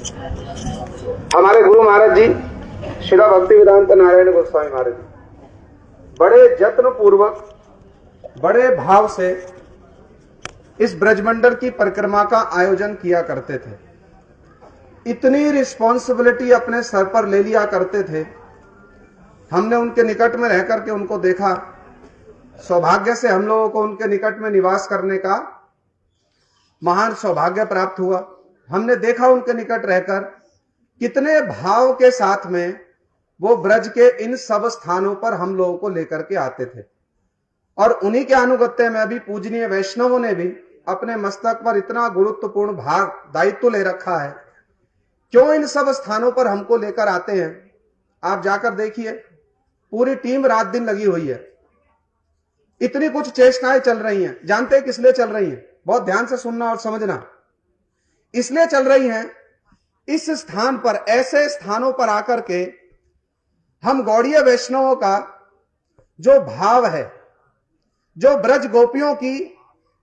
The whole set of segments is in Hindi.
हमारे गुरु महाराज जी श्रील भक्तिवेदांत नारायण गोस्वामी महाराज जी बड़े जत्न पूर्वक बड़े भाव से इस ब्रजमंडल की परिक्रमा का आयोजन किया करते थे। इतनी रिस्पॉन्सिबिलिटी अपने सर पर ले लिया करते थे। हमने उनके निकट में रह करके उनको देखा। सौभाग्य से हम लोगों को उनके निकट में निवास करने का महान सौभाग्य प्राप्त हुआ। हमने देखा उनके निकट रहकर कितने भाव के साथ में वो ब्रज के इन सब स्थानों पर हम लोगों को लेकर के आते थे। और उन्हीं के अनुगत्य में अभी पूजनीय वैष्णवों ने भी अपने मस्तक पर इतना गुरुत्वपूर्ण भार दायित्व ले रखा है। क्यों इन सब स्थानों पर हमको लेकर आते हैं, आप जाकर देखिए। पूरी टीम रात दिन लगी हुई है। इतनी कुछ चेष्टाएं चल रही हैं। जानते हैं किस लिए चल रही हैं? बहुत ध्यान से सुनना और समझना। इसलिए चल रही हैं, इस स्थान पर, ऐसे स्थानों पर आकर के हम गौड़ीय वैष्णवों का जो भाव है, जो ब्रज गोपियों की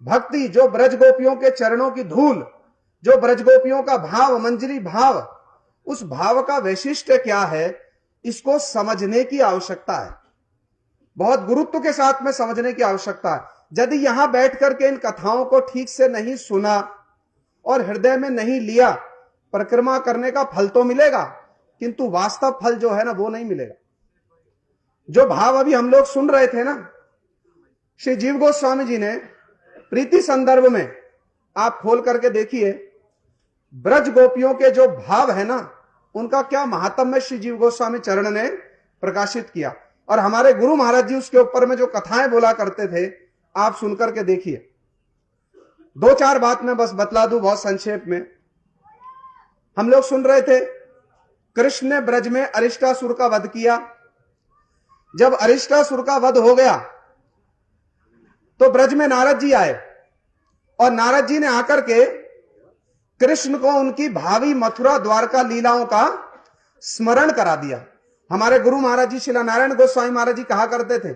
भक्ति, जो ब्रज गोपियों के चरणों की धूल, जो ब्रज गोपियों का भाव, मंजरी भाव, उस भाव का वैशिष्ट्य क्या है, इसको समझने की आवश्यकता है। बहुत गुरुत्व के साथ में समझने की आवश्यकता है। यदि यहां बैठ करके इन कथाओं को ठीक से नहीं सुना और हृदय में नहीं लिया, परिक्रमा करने का फल तो मिलेगा, किंतु वास्तव फल जो है ना, वो नहीं मिलेगा। जो भाव अभी हम लोग सुन रहे थे ना, श्री जीव गोस्वामी जी ने प्रीति संदर्भ में, आप खोल करके देखिए, ब्रज गोपियों के जो भाव है ना, उनका क्या महात्म्य श्री जीव गोस्वामी चरण ने प्रकाशित किया। और हमारे गुरु महाराज जी उसके ऊपर में जो कथाएं बोला करते थे, आप सुनकर के देखिए। दो चार बात मैं बस बतला दूं बहुत संक्षेप में। हम लोग सुन रहे थे, कृष्ण ने ब्रज में अरिष्टासुर का वध किया। जब अरिष्टासुर का वध हो गया तो ब्रज में नारद जी आए और नारद जी ने आकर के कृष्ण को उनकी भावी मथुरा द्वारका लीलाओं का स्मरण करा दिया। हमारे गुरु महाराज जी श्रील नारायण गोस्वामी महाराज जी कहा करते थे,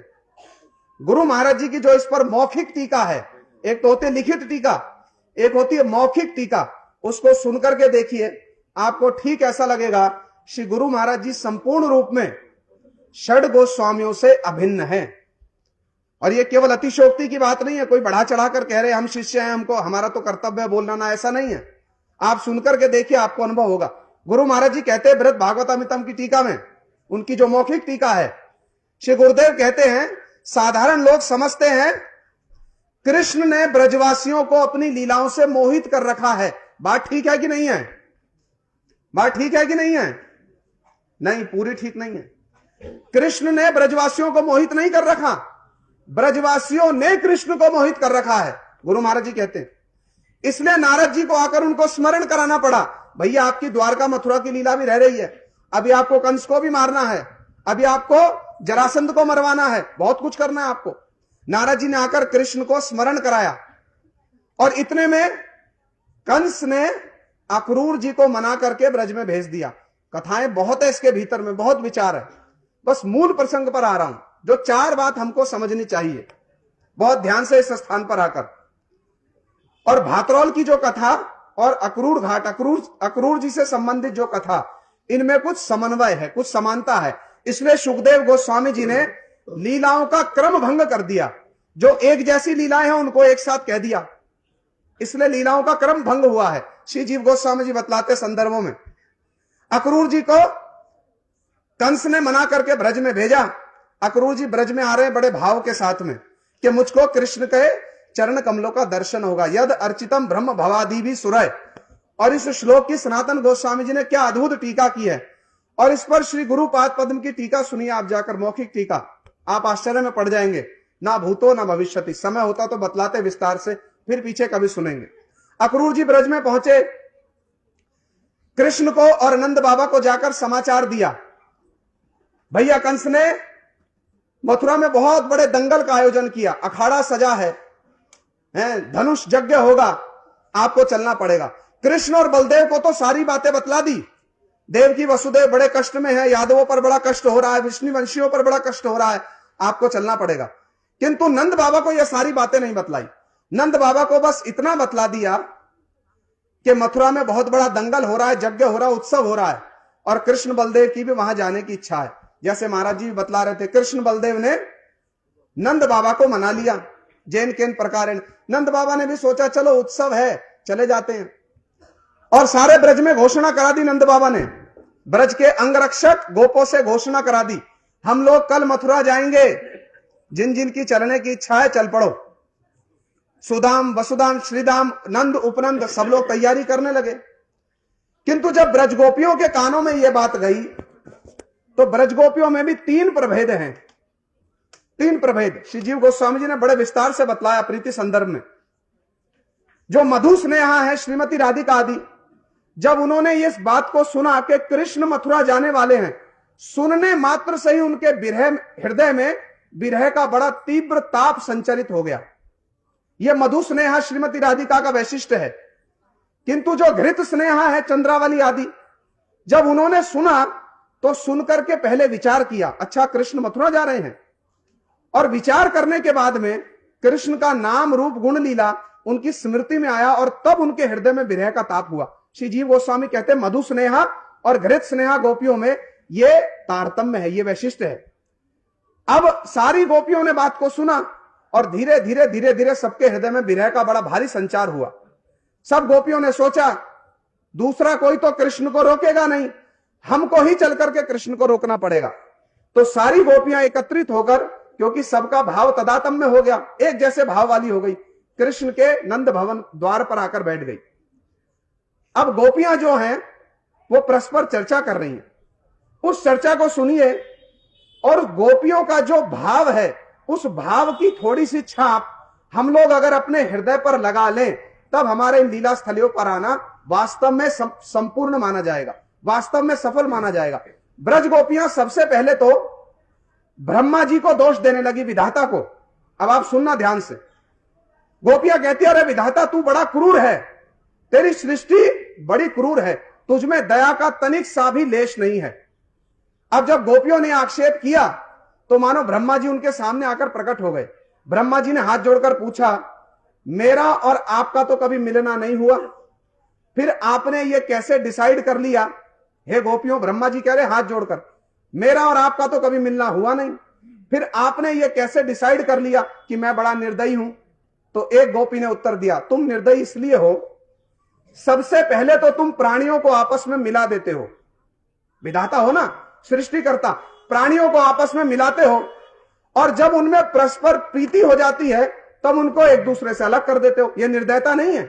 गुरु महाराज जी की जो इस पर मौखिक टीका है, एक तो होती है लिखित टीका, एक होती है मौखिक टीका, उसको सुनकर के देखिए, आपको ठीक ऐसा लगेगा श्री गुरु महाराज जी संपूर्ण रूप में षड गोस्वामियों से अभिन्न है। और ये केवल अतिशोक्ति की बात नहीं है, कोई बढ़ा चढ़ा कर कह रहे हम शिष्य हैं, हमको हमारा तो कर्तव्य है बोलना ना, ऐसा नहीं है। आप सुनकर के देखिए, आपको अनुभव होगा। गुरु महाराज जी कहते हैं बृहद भागवतामृतम की टीका में, उनकी जो मौखिक टीका है, श्री गुरुदेव कहते हैं, साधारण लोग समझते हैं कृष्ण ने ब्रजवासियों को अपनी लीलाओं से मोहित कर रखा है। बात ठीक है कि नहीं है? बात ठीक है कि नहीं है? नहीं, पूरी ठीक नहीं है। कृष्ण ने ब्रजवासियों को मोहित नहीं कर रखा, ब्रजवासियों ने कृष्ण को मोहित कर रखा है, गुरु महाराज जी कहते हैं। इसलिए नारद जी को आकर उनको स्मरण कराना पड़ा, भैया आपकी द्वारका मथुरा की लीला भी रह रही है, अभी आपको कंस को भी मारना है, अभी आपको जरासंध को मरवाना है, बहुत कुछ करना है आपको। नारद जी ने आकर कृष्ण को स्मरण कराया। और इतने में कंस ने अक्रूर जी को मना करके ब्रज में भेज दिया। कथाएं बहुत है इसके भीतर में, बहुत विचार है, बस मूल प्रसंग पर आ रहा हूं। जो चार बात हमको समझनी चाहिए बहुत ध्यान से इस स्थान पर आकर। और भातरौल की जो कथा और अक्रूर घाट, अक्रूर जी से संबंधित जो कथा, इनमें कुछ समन्वय है, कुछ समानता है। इसलिए सुखदेव गोस्वामी जी ने लीलाओं का क्रम भंग कर दिया। जो एक जैसी लीलाएं हैं उनको एक साथ कह दिया, इसलिए लीलाओं का क्रम भंग हुआ है। श्री जीव गोस्वामी जी बतलाते संदर्भों में, अक्रूर जी को कंस ने मना करके ब्रज में भेजा। अक्रूर जी ब्रज में आ रहे हैं बड़े भाव के साथ में कि मुझको कृष्ण के चरण कमलों का दर्शन होगा, यद अर्चितम ब्रह्म भवादि भी सुरय। और इस श्लोक की सनातन गोस्वामी जी ने क्या अद्भुत टीका की है। और इस पर श्री गुरुपाद पद्म की टीका सुनिए आप जाकर, मौखिक टीका, आप आश्चर्य में पड़ जाएंगे। ना भूतो ना भविष्यति, समय होता तो बतलाते विस्तार से, फिर पीछे कभी सुनेंगे। अक्रूर जी ब्रज में पहुंचे, कृष्ण को और नंद बाबा को जाकर समाचार दिया, भैया कंस ने मथुरा में बहुत बड़े दंगल का आयोजन किया, अखाड़ा सजा है, धनुष यज्ञ होगा, आपको चलना पड़ेगा। कृष्ण और बलदेव को तो सारी बातें बतला दी। देवकी वसुदेव बड़े कष्ट में है, यादवों पर बड़ा कष्ट हो रहा है, विष्णुवंशियों पर बड़ा कष्ट हो रहा है, आपको चलना पड़ेगा। किंतु नंद बाबा को यह सारी बातें नहीं बतलाई। नंद बाबा को बस इतना बतला दिया कि मथुरा में बहुत बड़ा दंगल हो रहा है, यज्ञ हो रहा है, उत्सव हो रहा है, और कृष्ण बलदेव की भी वहां जाने की इच्छा है। जैसे महाराज जी बतला रहे थे, कृष्ण बलदेव ने नंद बाबा को मना लिया, जैन केन प्रकार। नंद बाबा ने भी सोचा चलो उत्सव है, चले जाते हैं, और सारे ब्रज में घोषणा करा दी नंद बाबा ने। ब्रज के अंगरक्षक गोपों से घोषणा करा दी, हम लोग कल मथुरा जाएंगे, जिन जिन की चलने की इच्छा है चल पड़ो। सुदाम, वसुदाम, श्रीदाम, नंद, उपनंद सब लोग तैयारी करने लगे। किंतु जब ब्रजगोपियों के कानों में यह बात गई तो ब्रजगोपियों में भी 3 प्रभेद हैं। 3 प्रभेद श्री जीव गोस्वामी जी ने बड़े विस्तार से बतलाया प्रीति संदर्भ में। जो मधु स्नेहा है, श्रीमती राधिका आदि, जब उन्होंने इस बात को सुना कि कृष्ण मथुरा जाने वाले हैं, सुनने मात्र से ही उनके हृदय में विरह का बड़ा तीव्र ताप संचरित हो गया। यह मधु स्नेहा श्रीमती राधिका का वैशिष्ट्य है। किंतु जो घृत स्नेहा है, चंद्रावली आदि, जब उन्होंने सुना तो सुनकर के पहले विचार किया, अच्छा कृष्ण मथुरा जा रहे हैं, और विचार करने के बाद में कृष्ण का नाम रूप गुण लीला उनकी स्मृति में आया, और तब उनके हृदय में विरह का ताप हुआ। श्री जीव गोस्वामी कहते हैं मधु स्नेहा और घृत स्नेहा गोपियों में ये तारतम्य है, ये वैशिष्ट है। अब सारी गोपियों ने बात को सुना और धीरे धीरे धीरे धीरे सबके हृदय में विरह का बड़ा भारी संचार हुआ। सब गोपियों ने सोचा दूसरा कोई तो कृष्ण को रोकेगा नहीं, हमको ही चल करके कृष्ण को रोकना पड़ेगा। तो सारी गोपियां एकत्रित होकर, क्योंकि सबका भाव तदातम्य हो गया, एक जैसे भाव वाली हो गई, कृष्ण के नंद भवन द्वार पर आकर बैठ गई। अब गोपियां जो हैं वो परस्पर चर्चा कर रही हैं। उस चर्चा को सुनिए, और गोपियों का जो भाव है उस भाव की थोड़ी सी छाप हम लोग अगर अपने हृदय पर लगा लें, तब हमारे इन लीला स्थलियों पर आना वास्तव में संपूर्ण माना जाएगा, वास्तव में सफल माना जाएगा। ब्रज गोपियां सबसे पहले तो ब्रह्मा जी को दोष देने लगी, विधाता को। अब आप सुनना ध्यान से। गोपियां कहती है, अरे विधाता तू बड़ा क्रूर है, तेरी सृष्टि बड़ी क्रूर है, तुझमें दया का तनिक सा भी लेश नहीं है। अब जब गोपियों ने आक्षेप किया तो मानो ब्रह्मा जी उनके सामने आकर प्रकट हो गए। ब्रह्मा जी ने हाथ जोड़कर पूछा, मेरा और आपका तो कभी मिलना नहीं हुआ, फिर आपने ये कैसे डिसाइड कर लिया? हे गोपियों, ब्रह्मा जी कह रहे हाथ जोड़कर, मेरा और आपका तो कभी मिलना हुआ नहीं, फिर आपने ये कैसे डिसाइड कर लिया कि मैं बड़ा निर्दयी हूं? तो एक गोपी ने उत्तर दिया, तुम निर्दयी इसलिए हो, सबसे पहले तो तुम प्राणियों को आपस में मिला देते हो। विधाता हो ना, सृष्टिकर्ता, प्राणियों को आपस में मिलाते हो, और जब उनमें परस्पर प्रीति हो जाती है तब उनको एक दूसरे से अलग कर देते हो। यह निर्दयता नहीं है?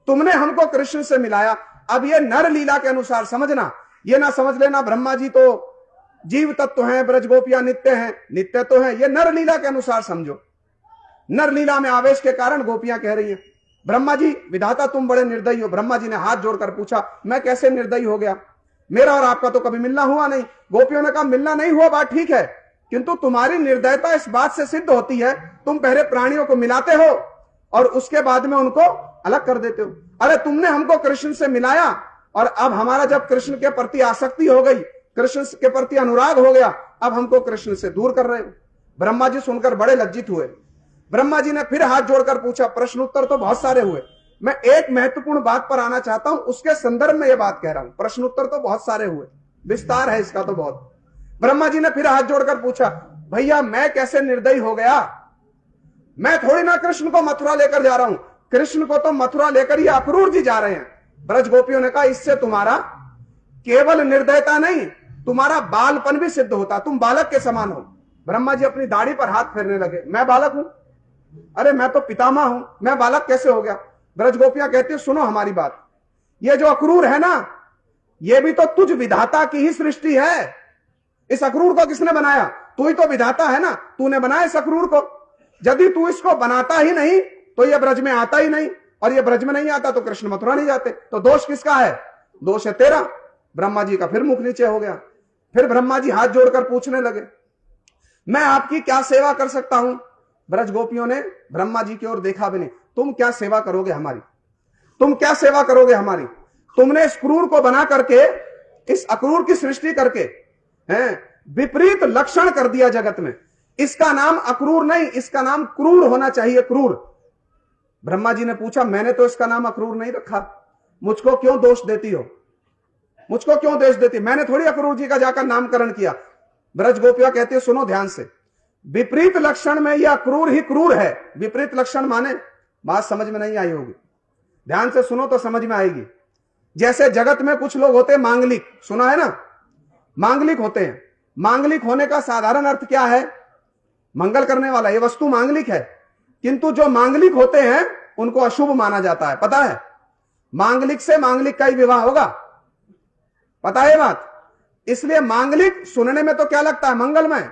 तुमने हमको कृष्ण से मिलाया। अब ये नर लीला के अनुसार समझना, ये ना समझ लेना ब्रह्मा जी तो जीव तत्व हैं, ब्रज गोपियां नित्य हैं। नित्य तो हैं, ये नर लीला के अनुसार समझो। नर लीला में आवेश के कारण गोपियां कह रही हैं, ब्रह्मा जी, विधाता तुम बड़े निर्दयी हो। ब्रह्मा जी ने हाथ जोड़कर पूछा, मैं कैसे निर्दयी हो गया? मेरा और आपका तो कभी मिलना हुआ नहीं। गोपियों ने कहा, मिलना नहीं हुआ बात ठीक है, किंतु तुम्हारी निर्दयता इस बात से सिद्ध होती है, तुम पहले प्राणियों को मिलाते हो और उसके बाद में उनको अलग कर देते हो। अरे तुमने हमको कृष्ण से मिलाया, और अब हमारा जब कृष्ण के प्रति आसक्ति हो गई, कृष्ण के प्रति अनुराग हो गया, अब हमको कृष्ण से दूर कर रहे हो। ब्रह्मा जी सुनकर बड़े लज्जित हुए। ब्रह्मा जी ने फिर हाथ जोड़कर पूछा, प्रश्न उत्तर तो बहुत सारे हुए, मैं एक महत्वपूर्ण बात पर आना चाहता हूं, उसके संदर्भ में यह बात कह रहा हूं। प्रश्न उत्तर तो बहुत सारे हुए, विस्तार है इसका तो बहुत। ब्रह्मा जी ने फिर हाथ जोड़कर पूछा, भैया मैं कैसे निर्दयी हो गया? मैं थोड़ी ना कृष्ण को मथुरा लेकर जा रहा हूं, कृष्ण को तो मथुरा लेकर ये अक्रूर जी जा रहे हैं। ब्रज गोपियों ने कहा, इससे तुम्हारा केवल निर्दयता नहीं, तुम्हारा बालपन भी सिद्ध होता, तुम बालक के समान हो। ब्रह्मा जी अपनी दाढ़ी पर हाथ फेरने लगे, मैं बालक हूं? अरे मैं तो पितामह हूं, मैं बालक कैसे हो गया? ब्रज गोपियां कहती, सुनो हमारी बात, ये जो अक्रूर है ना, ये भी तो तुझ विधाता की ही सृष्टि है। इस अक्रूर को किसने बनाया? तू ही तो विधाता है ना, तूने बनाया इस अक्रूर को। यदि तू इसको बनाता ही नहीं तो ये ब्रज में आता ही नहीं, और ये ब्रज में नहीं आता तो कृष्ण मथुरा नहीं जाते। तो दोष किसका है? दोष है तेरा। ब्रह्मा जी का फिर मुख नीचे हो गया। फिर ब्रह्मा जी हाथ जोड़कर पूछने लगे, मैं आपकी क्या सेवा कर सकता हूं? ब्रज गोपियों ने ब्रह्मा जी की ओर देखा भी नहीं। तुम क्या सेवा करोगे हमारी? तुम क्या सेवा करोगे हमारी? तुमने इस क्रूर को बना करके, इस अक्रूर की सृष्टि करके हैं, विपरीत लक्षण कर दिया जगत में। इसका नाम अक्रूर नहीं, इसका नाम क्रूर होना चाहिए, क्रूर। ब्रह्मा जी ने पूछा, मैंने तो इसका नाम अक्रूर नहीं रखा, मुझको क्यों दोष देती हो, मुझको क्यों दोष देती? मैंने थोड़ी अक्रूर जी का जाकर नामकरण किया। ब्रज गोपियां कहती है, सुनो ध्यान से, विपरीत लक्षण में यह अक्रूर ही क्रूर है। विपरीत लक्षण माने, बात समझ में नहीं आई होगी, ध्यान से सुनो तो समझ में आएगी। जैसे जगत में कुछ लोग होते हैं मांगलिक, सुना है ना, मांगलिक होते हैं। मांगलिक होने का साधारण अर्थ क्या है? मंगल करने वाला। ये वस्तु मांगलिक है, किंतु जो मांगलिक होते हैं उनको अशुभ माना जाता है, पता है? मांगलिक से मांगलिक का ही विवाह होगा, पता है बात? इसलिए मांगलिक सुनने में तो क्या लगता है? मंगलमय,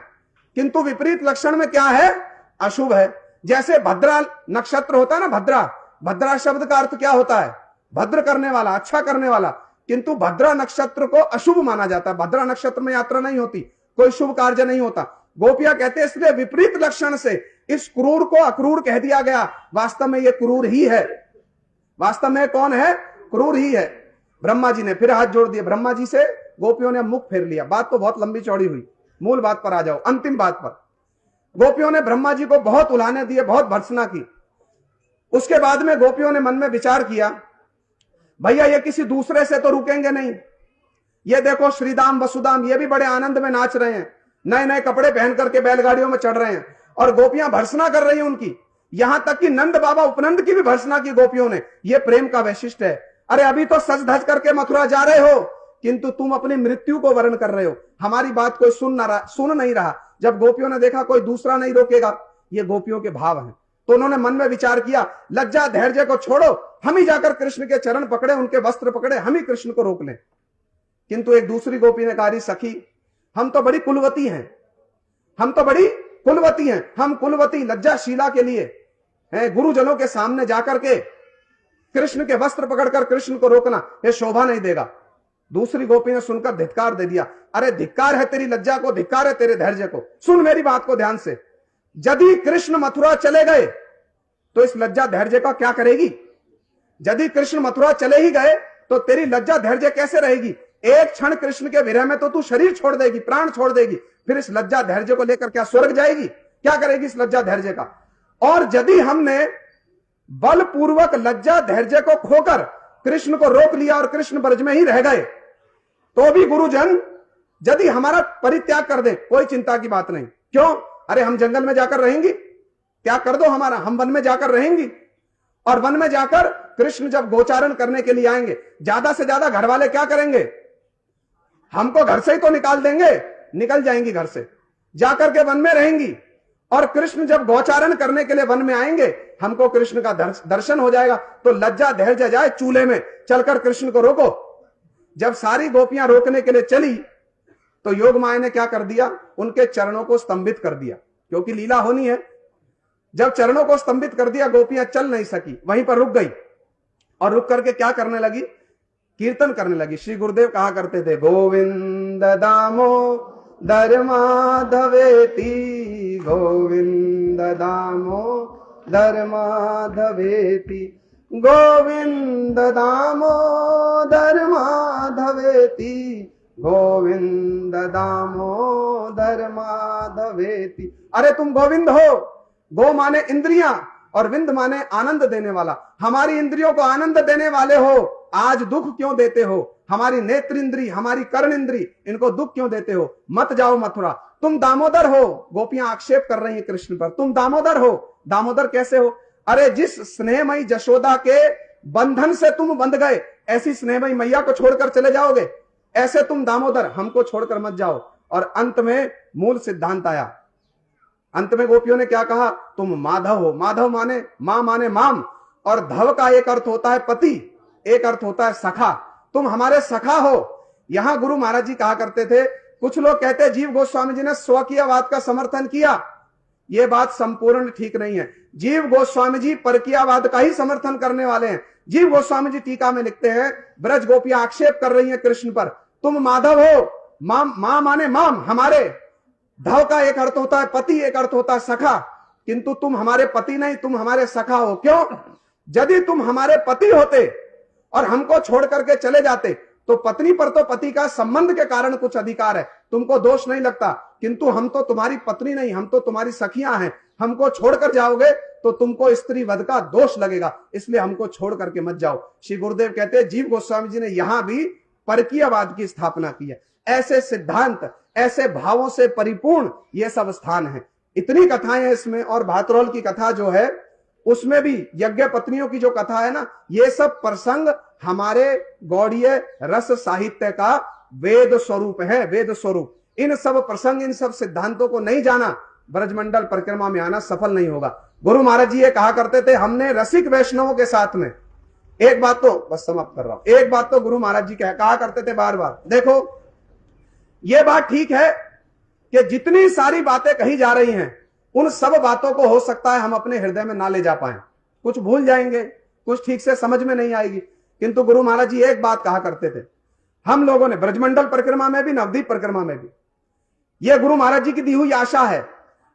किंतु विपरीत लक्षण में क्या है? अशुभ है। जैसे भद्रा नक्षत्र होता है ना, भद्रा, भद्रा शब्द का अर्थ क्या होता है? भद्र करने वाला, अच्छा करने वाला, किंतु भद्रा नक्षत्र को अशुभ माना जाता है। भद्रा नक्षत्र में यात्रा नहीं होती, कोई शुभ कार्य नहीं होता। गोपियां कहते हैं इसलिए विपरीत लक्षण से इस क्रूर को अक्रूर कह दिया गया। वास्तव में ये क्रूर ही है, वास्तव में कौन है? क्रूर ही है। ब्रह्मा जी ने फिर हाथ जोड़ दिए, ब्रह्मा जी से गोपियों ने मुख फेर लिया। बात तो बहुत लंबी चौड़ी हुई, मूल बात पर आ जाओ, अंतिम बात पर। गोपियों ने ब्रह्मा जी को बहुत उलाहने दिए, बहुत भर्त्सना की। उसके बाद में गोपियों ने मन में विचार किया, भैया ये किसी दूसरे से तो रुकेंगे नहीं। ये देखो श्रीदाम वसुदाम, ये भी बड़े आनंद में नाच रहे हैं, नए नए कपड़े पहन करके बैलगाड़ियों में चढ़ रहे हैं, और गोपियां भर्त्सना कर रही हैं उनकी। यहां तक कि नंद बाबा उपनंद की भी भर्त्सना की गोपियों ने। ये प्रेम का वैशिष्ट है। अरे अभी तो सज धज करके मथुरा जा रहे हो, किंतु तुम अपनी मृत्यु को वर्ण कर रहे हो। हमारी बात कोई सुन नहीं रहा। जब गोपियों ने देखा कोई दूसरा नहीं रोकेगा, ये गोपियों के भाव हैं, तो उन्होंने मन में विचार किया, लज्जा धैर्य को छोड़ो, हम ही जाकर कृष्ण के चरण पकड़े, उनके वस्त्र पकड़े, हम ही कृष्ण को रोक लें। किंतु एक दूसरी गोपी ने कहा, सखी हम तो बड़ी कुलवती हैं, हम तो बड़ी कुलवती हैं, हम कुलवती लज्जाशीला के लिए गुरुजनों के सामने जाकर के कृष्ण के वस्त्र पकड़कर कृष्ण को रोकना यह शोभा नहीं देगा। दूसरी गोपी ने सुनकर धिक्कार दे दिया, अरे धिक्कार है तेरी लज्जा को, धिक्कार है तेरे धैर्य को। सुन मेरी बात को ध्यान से, यदि कृष्ण मथुरा चले गए तो इस लज्जा धैर्य का क्या करेगी? यदि कृष्ण मथुरा चले ही गए तो तेरी लज्जा धैर्य कैसे रहेगी? एक क्षण कृष्ण के विरह में तो तू शरीर छोड़ देगी, प्राण छोड़ देगी, फिर इस लज्जा धैर्य को लेकर क्या स्वर्ग जाएगी? क्या करेगी इस लज्जा धैर्य का? और यदि हमने बलपूर्वक लज्जा धैर्य को खोकर कृष्ण को रोक लिया और कृष्ण ब्रज में ही रह गए, तो भी गुरुजन यदि हमारा परित्याग कर दे, कोई चिंता की बात नहीं। क्यों? अरे हम जंगल में जाकर रहेंगी, त्याग कर दो हमारा, हम वन में जाकर रहेंगी। और वन में जाकर कृष्ण जब गोचारण करने के लिए आएंगे, ज्यादा से ज्यादा घर वाले क्या करेंगे? हमको घर से ही तो निकाल देंगे, निकल जाएंगी घर से, जाकर के वन में रहेंगी। और कृष्ण जब गोचारण करने के लिए वन में आएंगे, हमको कृष्ण का दर्शन हो जाएगा, तो लज्जा धैर्य जाए चूल्हे में, चलकर कृष्ण को रोको। जब सारी गोपियां रोकने के लिए चली तो योग माया ने क्या कर दिया? उनके चरणों को स्तंभित कर दिया, क्योंकि लीला होनी है। जब चरणों को स्तंभित कर दिया, गोपियां चल नहीं सकी, वहीं पर रुक गई। और रुक करके क्या करने लगी? कीर्तन करने लगी। श्री गुरुदेव कहा करते थे, गोविंद दामोदर माधवेति, गोविंद दामोदर माधवेति, गोविंद दामोदर माधवेति, गोविंद दामोदर माधवेति। अरे तुम गोविंद हो। गो माने इंद्रियां और विंद माने आनंद देने वाला। हमारी इंद्रियों को आनंद देने वाले हो, आज दुख क्यों देते हो? हमारी नेत्र इंद्री, हमारी कर्ण इंद्री, इनको दुख क्यों देते हो? मत जाओ मथुरा। तुम दामोदर हो। गोपियां आक्षेप कर रही हैं कृष्ण पर, तुम दामोदर हो। दामोदर कैसे हो? अरे जिस स्नेहमयी जशोदा के बंधन से तुम बंध गए, ऐसी स्नेहमयी मैया को छोड़कर चले जाओगे? ऐसे तुम दामोदर, हमको छोड़कर मत जाओ। और अंत में मूल सिद्धांत आया। अंत में गोपियों ने क्या कहा? तुम माधव हो। माधव माने मां माने माम, और धव का एक अर्थ होता है पति, एक अर्थ होता है सखा। तुम हमारे सखा हो। यहां गुरु महाराज जी कहा करते थे, कुछ लोग कहते हैं जीव गोस्वामी जी ने स्वकीयवाद का समर्थन किया। यह बात संपूर्ण ठीक नहीं है। जीव गोस्वामी जी परकीयवाद का ही समर्थन करने वाले हैं। जीव गोस्वामी जी टीका में लिखते हैं, ब्रज गोपियां आक्षेप कर रही हैं कृष्ण पर, तुम माधव हो। मां माने माम, हमारे। धव का एक अर्थ होता है पति, एक अर्थ होता है सखा, किंतु तुम हमारे पति नहीं, तुम हमारे सखा हो। क्यों? यदि तुम हमारे पति होते और हमको छोड़ करके चले जाते, तो पत्नी पर तो पति का संबंध के कारण कुछ अधिकार है, तुमको दोष नहीं लगता, किंतु हम तो तुम्हारी पत्नी नहीं, हम तो तुम्हारी सखियां हैं। हमको छोड़कर जाओगे तो तुमको स्त्री वध का दोष लगेगा, इसलिए हमको छोड़ करके मत जाओ। श्री गुरुदेव कहते हैं जीव गोस्वामी जी ने यहां भी परकीयवाद की स्थापना की है। ऐसे सिद्धांत, ऐसे भावों से परिपूर्ण ये सब स्थान है। इतनी कथाएं हैं इसमें, और भातरोल की कथा जो है उसमें भी यज्ञ पत्नियों की जो कथा है ना, ये सब प्रसंग हमारे गौड़ीय रस साहित्य का वेद स्वरूप है, वेद स्वरूप। इन सब प्रसंग, इन सब सिद्धांतों को नहीं जाना, ब्रजमंडल परिक्रमा में आना सफल नहीं होगा। गुरु महाराज जी ये कहा करते थे, हमने रसिक वैष्णवों के साथ में, एक बात तो बस समाप्त कर रहा हूं, एक बात तो गुरु महाराज जी कहा करते थे बार बार, देखो ये बात ठीक है कि जितनी सारी बातें कही जा रही हैं उन सब बातों को हो सकता है हम अपने हृदय में ना ले जा पाए, कुछ भूल जाएंगे, कुछ ठीक से समझ में नहीं आएगी। किंतु गुरु महाराज जी एक बात कहा करते थे, हम लोगों ने ब्रजमंडल परिक्रमा में भी, नवद्वीप परिक्रमा में भी, यह गुरु महाराज जी की दी हुई आशा है।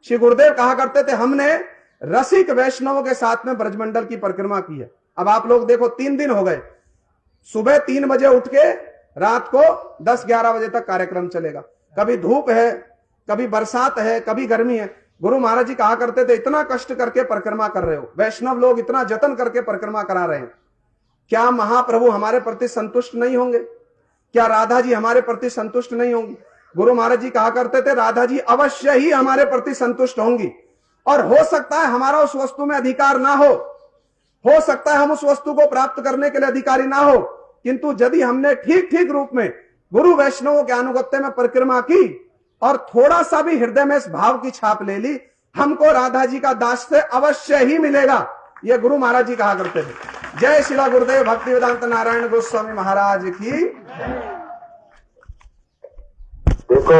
श्री गुरुदेव कहा करते थे, हमने रसिक वैष्णवों के साथ में ब्रजमंडल की परिक्रमा की है। अब आप लोग देखो 3 दिन हो गए, सुबह 3 बजे उठ के रात को 10-11 बजे तक कार्यक्रम चलेगा। कभी धूप है, कभी बरसात है, कभी गर्मी है। गुरु महाराज जी कहा करते थे, इतना कष्ट करके परिक्रमा कर रहे हो, वैष्णव लोग इतना जतन करके परिक्रमा करा रहे हैं, क्या महाप्रभु हमारे प्रति संतुष्ट नहीं होंगे? क्या राधा जी हमारे प्रति संतुष्ट नहीं होंगी? गुरु महाराज जी कहा करते थे, राधा जी अवश्य ही हमारे प्रति संतुष्ट होंगी, और हो सकता है हमारा उस वस्तु में अधिकार ना हो सकता है हम उस वस्तु को प्राप्त करने के लिए अधिकारी ना हो, किंतु यदि हमने ठीक ठीक रूप में गुरु वैष्णवों के अनुगत्य में परिक्रमा की और थोड़ा सा भी हृदय में इस भाव की छाप ले ली, हमको राधा जी का दास से अवश्य ही मिलेगा। ये गुरु महाराज जी कहा करते थे। जय श्रीला गुरुदेव भक्ति वेदांत नारायण गोस्वामी महाराज की। देखो